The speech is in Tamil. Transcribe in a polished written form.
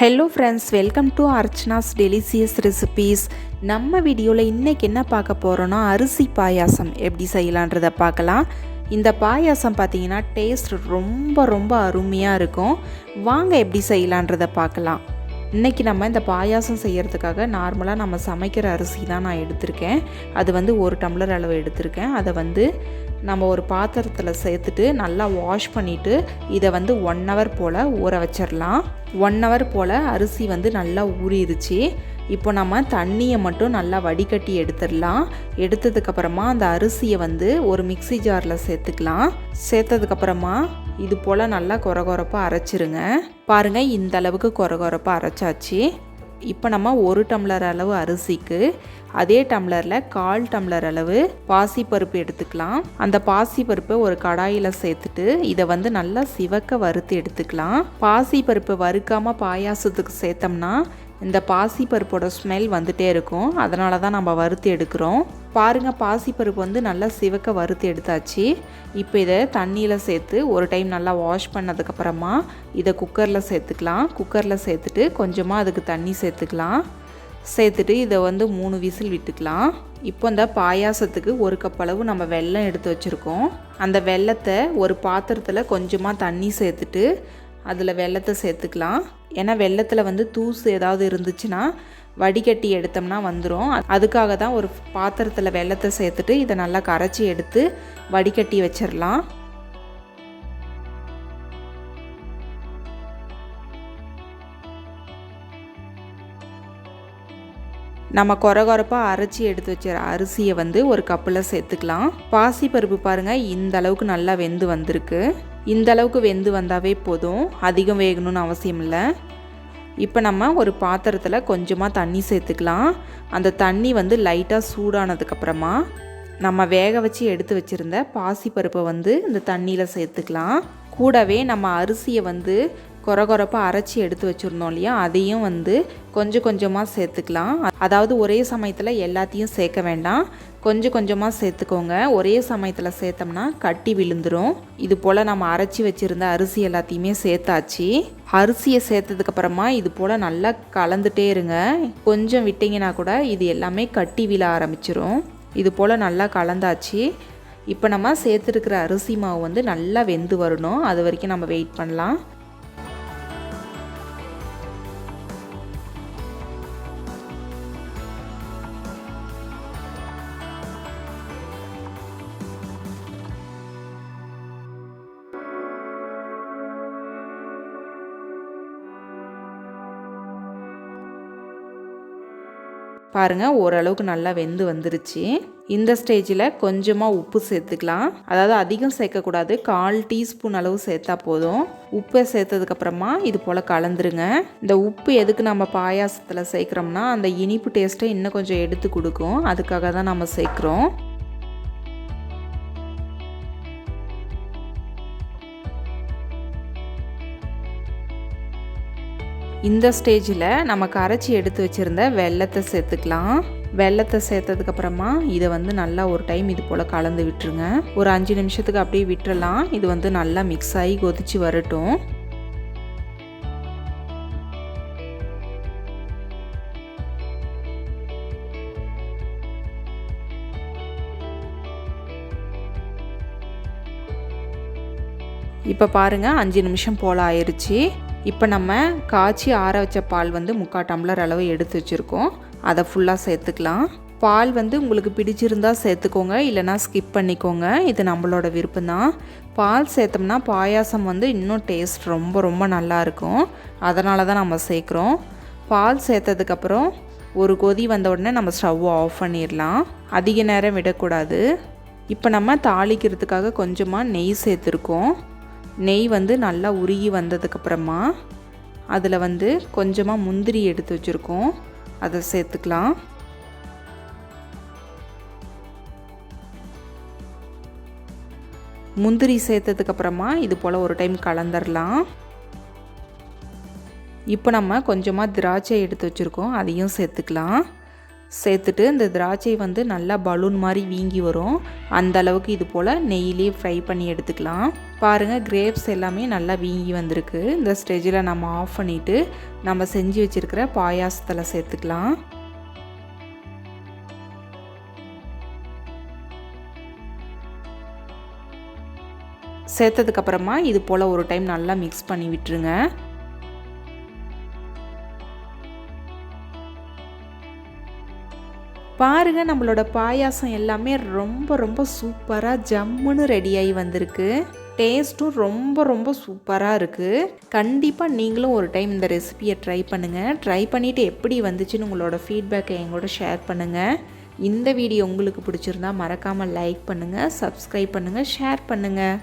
Hello friends, welcome to Archana's delicious recipes. நம்ம வீடியோவில் இன்றைக்கி என்ன பார்க்க போகிறோன்னா, அரிசி பாயாசம் எப்படி செய்யலான்றதை பார்க்கலாம். இந்த பாயாசம் பார்த்திங்கன்னா டேஸ்ட் ரொம்ப அருமையாக இருக்கும். வாங்க எப்படி செய்யலான்றதை பார்க்கலாம். இன்றைக்கி நம்ம இந்த பாயாசம் செய்கிறதுக்காக நார்மலாக நம்ம சமைக்கிற அரிசி தான் நான் எடுத்திருக்கேன். அது வந்து 1 டம்ளர் அளவு எடுத்திருக்கேன். அதை நம்ம ஒரு பாத்திரத்தில் சேர்த்துட்டு நல்லா வாஷ் பண்ணிவிட்டு இதை 1 ஹவர் போல் ஊற வச்சிடலாம். 1 ஹவர் போல் அரிசி நல்லா ஊறிடுச்சு. இப்போ நம்ம தண்ணியை மட்டும் நல்லா வடிகட்டி எடுத்துடலாம். எடுத்ததுக்கப்புறமா அந்த அரிசியை ஒரு மிக்ஸி ஜாரில் சேர்த்துக்கலாம். சேர்த்ததுக்கப்புறமா இது போல் நல்லா கொரகொரப்பாக அரைச்சிருங்க. பாருங்கள், இந்த அளவுக்கு கொரகொரப்பாக அரைச்சாச்சு. இப்போ நம்ம 1 டம்ளர் அளவு அரிசிக்கு அதே டம்ளரில் 1/4 டம்ளர் அளவு பாசிப்பருப்பு எடுத்துக்கலாம். அந்த பாசிப்பருப்பை ஒரு கடாயில் சேர்த்துட்டு இதை நல்லா சிவக்க வறுத்து எடுத்துக்கலாம். பாசிப்பருப்பு வறுக்காமல் பாயாசத்துக்கு சேர்த்தோம்னா இந்த பாசிப்பருப்போட ஸ்மெல் வந்துட்டே இருக்கும். அதனால தான் நம்ம வறுத்து எடுக்கிறோம். பாருங்கள், பாசிப்பருப்பு நல்லா சிவக்க வறுத்து எடுத்தாச்சு. இப்போ இதை தண்ணியில் சேர்த்து ஒரு டைம் நல்லா வாஷ் பண்ணதுக்கப்புறமா இதை குக்கரில் சேர்த்துக்கலாம். குக்கரில் சேர்த்துட்டு கொஞ்சமாக அதுக்கு தண்ணி சேர்த்துக்கலாம். சேர்த்துட்டு இதை 3 விசில் விட்டுக்கலாம். இப்போ இந்த பாயாசத்துக்கு 1 கப் அளவு நம்ம வெல்லம் எடுத்து வச்சுருக்கோம். அந்த வெல்லத்தை ஒரு பாத்திரத்தில் கொஞ்சமாக தண்ணி சேர்த்துட்டு அதில் வெல்லத்தை சேர்த்துக்கலாம். ஏன்னா வெல்லத்தில் தூசு ஏதாவது இருந்துச்சுன்னா வடிகட்டி எடுத்தோம்னா வந்துடும். அதுக்காக தான் ஒரு பாத்திரத்தில் வெல்லத்தை சேர்த்துட்டு இதை நல்லா கரைச்சி எடுத்து வடிகட்டி வச்சிடலாம். நம்ம கொரகொரப்பாக அரைச்சி எடுத்து வச்ச அரிசியை 1 கப்பில் சேர்த்துக்கலாம். பாசிப்பருப்பு பாருங்கள், இந்த அளவுக்கு நல்லா வெந்து வந்திருக்கு. இந்த அளவுக்கு வெந்து வந்தாவே போதும், அதிகம் வேகணும்னு அவசியம் இல்லை. இப்போ நம்ம ஒரு பாத்திரத்தில் கொஞ்சமாக தண்ணி சேர்த்துக்கலாம். அந்த தண்ணி லைட்டாக சூடானதுக்கப்புறமா நம்ம வேக வச்சு எடுத்து வச்சுருந்த பாசிப்பருப்பை இந்த தண்ணியில் சேர்த்துக்கலாம். கூடவே நம்ம அரிசியை கொரகொரப்பாக அரைச்சி எடுத்து வச்சுருந்தோம் இல்லையா, அதையும் கொஞ்சம் கொஞ்சமாக சேர்த்துக்கலாம். அதாவது ஒரே சமயத்தில் எல்லாத்தையும் சேர்க்க வேண்டாம், கொஞ்சம் கொஞ்சமாக சேர்த்துக்கோங்க. ஒரே சமயத்தில் சேர்த்தோம்னா கட்டி விழுந்துடும். இது போல் நம்ம அரைச்சி வச்சுருந்த அரிசி எல்லாத்தையுமே சேர்த்தாச்சு. அரிசியை சேர்த்ததுக்கப்புறமா இது போல் நல்லா கலந்துட்டே இருங்க. கொஞ்சம் விட்டிங்கன்னா கூட இது எல்லாமே கட்டி விழ ஆரம்பிச்சிரும். இது போல் நல்லா கலந்தாச்சு. இப்போ நம்ம சேர்த்துருக்கிற அரிசி மாவு நல்லா வெந்து வரணும். அது வரைக்கும் நம்ம வெயிட் பண்ணலாம். பாருங்கள், ஓரளவுக்கு நல்லா வெந்து வந்துருச்சு. இந்த ஸ்டேஜில் கொஞ்சமாக உப்பு சேர்த்துக்கலாம். அதாவது அதிகம் சேர்க்கக்கூடாது, 1/4 டீஸ்பூன் அளவு சேர்த்தா போதும். உப்பை சேர்த்ததுக்கப்புறமா இது போல் கலந்துருங்க. இந்த உப்பு எதுக்கு நம்ம பாயாசத்தில் சேர்க்குறோம்னா அந்த இனிப்பு டேஸ்ட்டை இன்னும் கொஞ்சம் எடுத்து கொடுக்கும். அதுக்காக தான் நம்ம சேர்க்குறோம். இந்த ஸ்டேஜில் நம்ம கரைச்சி எடுத்து வச்சுருந்த வெல்லத்தை சேர்த்துக்கலாம். வெல்லத்தை சேர்த்ததுக்கப்புறமா இதை நல்லா ஒரு டைம் இது போல் கலந்து விட்டுருங்க. ஒரு 5 நிமிஷத்துக்கு அப்படியே விட்டுறலாம். இது நல்லா மிக்ஸ் ஆகி கொதிச்சு வரட்டும். இப்போ பாருங்கள், 5 நிமிஷம் போல் ஆயிடுச்சு. இப்போ நம்ம காய்ச்சி ஆற வச்ச பால் 3/4 டம்ளர் அளவு எடுத்து வச்சுருக்கோம். அதை ஃபுல்லாக சேர்த்துக்கலாம். பால் உங்களுக்கு பிடிச்சிருந்தா சேர்த்துக்கோங்க, இல்லைனா ஸ்கிப் பண்ணிக்கோங்க. இது நம்மளோட விருப்பம்தான். பால் சேர்த்தோம்னா பாயாசம் இன்னும் டேஸ்ட் ரொம்ப நல்லாயிருக்கும். அதனால தான் நம்ம சேர்க்குறோம். பால் சேர்த்ததுக்கப்புறம் ஒரு கொதி வந்த உடனே நம்ம ஸ்டவ்வை ஆஃப் பண்ணிடலாம். அதிக நேரம் விடக்கூடாது. இப்போ நம்ம தாளிக்கிறதுக்காக கொஞ்சமாக நெய் சேர்த்துருக்கோம். நெய் நல்லா உருகி வந்ததுக்கப்புறமா அதில் கொஞ்சமாக முந்திரி எடுத்து வச்சுருக்கோம். அதை சேர்த்துக்கலாம். முந்திரி சேர்த்ததுக்கப்புறமா இது போல் ஒரு டைம் கலந்துடலாம். இப்போ நம்ம கொஞ்சமாக திராட்சை எடுத்து வச்சுருக்கோம், அதையும் சேர்த்துக்கலாம். சேர்த்துட்டு இந்த திராட்சை வந்து நல்லா பலூன் மாதிரி வீங்கி வரும். அந்த அளவுக்கு இது போல் நெய்யிலே ஃப்ரை பண்ணி எடுத்துக்கலாம். பாருங்கள், கிரேப்ஸ் எல்லாமே நல்லா வீங்கி வந்திருக்கு. இந்த ஸ்டேஜில் நம்ம ஆஃப் பண்ணிவிட்டு நம்ம செஞ்சு வச்சுருக்கிற பாயாசத்தில் சேர்த்துக்கலாம். சேர்த்ததுக்கப்புறமா இது போல் ஒரு டைம் நல்லா மிக்ஸ் பண்ணி விட்டுருங்க. பாருங்கள், நம்மளோட பாயாசம் எல்லாமே ரொம்ப ரொம்ப சூப்பராக ஜம்முன்னு ரெடியாகி வந்திருக்கு. டேஸ்ட்டும் ரொம்ப ரொம்ப சூப்பராக இருக்குது. கண்டிப்பாக நீங்களும் ஒரு டைம் இந்த ரெசிபியை ட்ரை பண்ணுங்கள். ட்ரை பண்ணிவிட்டு எப்படி வந்துச்சுன்னு உங்களோட ஃபீட்பேக்கை எங்களோட ஷேர் பண்ணுங்கள். இந்த வீடியோ உங்களுக்கு பிடிச்சிருந்தா மறக்காமல் லைக் பண்ணுங்கள், சப்ஸ்கிரைப் பண்ணுங்கள், ஷேர் பண்ணுங்கள்.